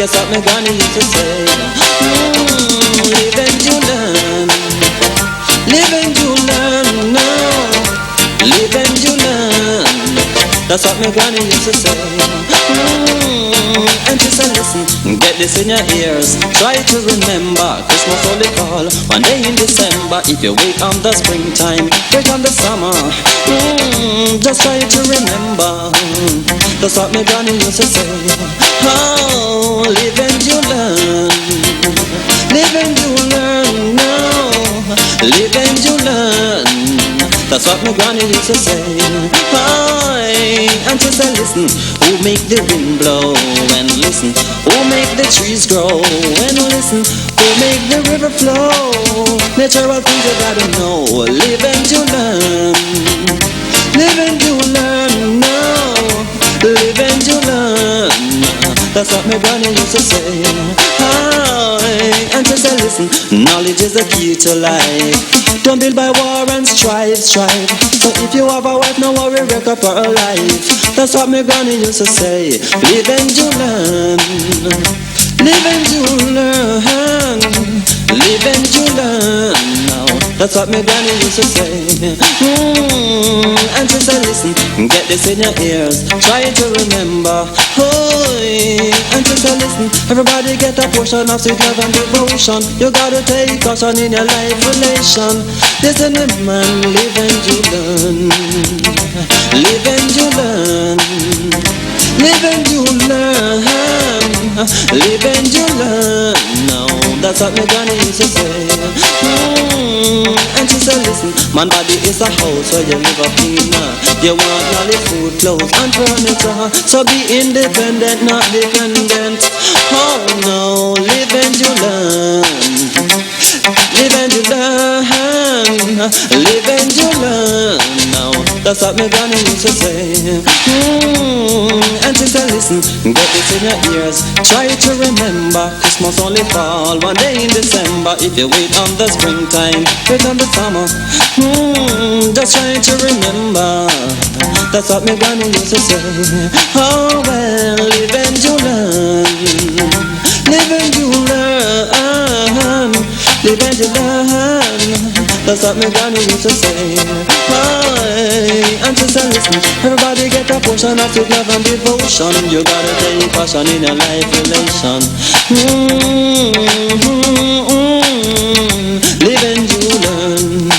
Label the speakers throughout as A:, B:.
A: guess what my granny used to say. Live and you learn. Live and you learn. No. Live and you learn. That's what my granny used to say. And she said, listen, get this in your ears. Try to remember Christmas only fall one day in December. If you wait on the springtime, wait on the summer. Just try to remember. That's what my granny used to say. Oh, live and you learn. Live and you learn. No, live and you learn. That's what my granny used to say. And she said, listen, who make the wind blow? And listen, who make the trees grow? And listen, who make the river flow? Natural things you gotta know. Live and you learn. Live and you learn. No, live and you learn. That's what my granny used to say. And she said, listen, knowledge is the key to life. Don't build by war and strive. So if you have a wife, no worry, wreck up her life. That's what my granny used to say. Live and you learn. Live and you learn. Live and you learn. Now, that's what my granny used to say. And she said, listen, get this in your ears. Try to remember. And she said, listen, everybody get a portion of sweet love and devotion. You gotta take caution in your life relation. Listen, man, live and you learn. Live and you learn. Live and you learn. Live and you learn. No, that's what my granny used to say. And she said, listen, man, body is a house where you live up in. You want knowledge, food, clothes, and furniture. So be independent, not dependent. Oh no, live and you learn. Live and you learn. Live and you learn. Now, that's what my granny used to say. And she said, listen, get this in your ears. Try to remember Christmas only fall one day in December. If you wait on the springtime, wait on the summer. Just try to remember. That's what my granny used to say. Oh well, live and you learn. Live and you learn. Live and you learn. That's what my granny used to say. And she said, listen, everybody get a portion of sweet love and devotion. You gotta take caution in your life relation. Live and you learn.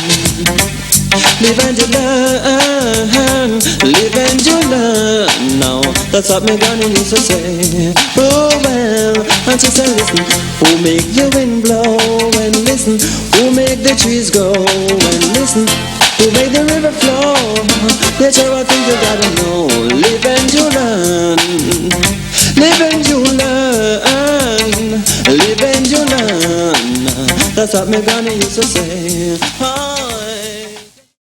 A: Live and you learn. Live and you learn. Now, that's what my granny used to say. Oh well, and she said, listen, who make the wind blow? And listen, who make the trees grow? And listen, who make the river flow? Natural things you gotta know. Live and you learn. Live and you learn. Live and you learn. That's what my granny used to say.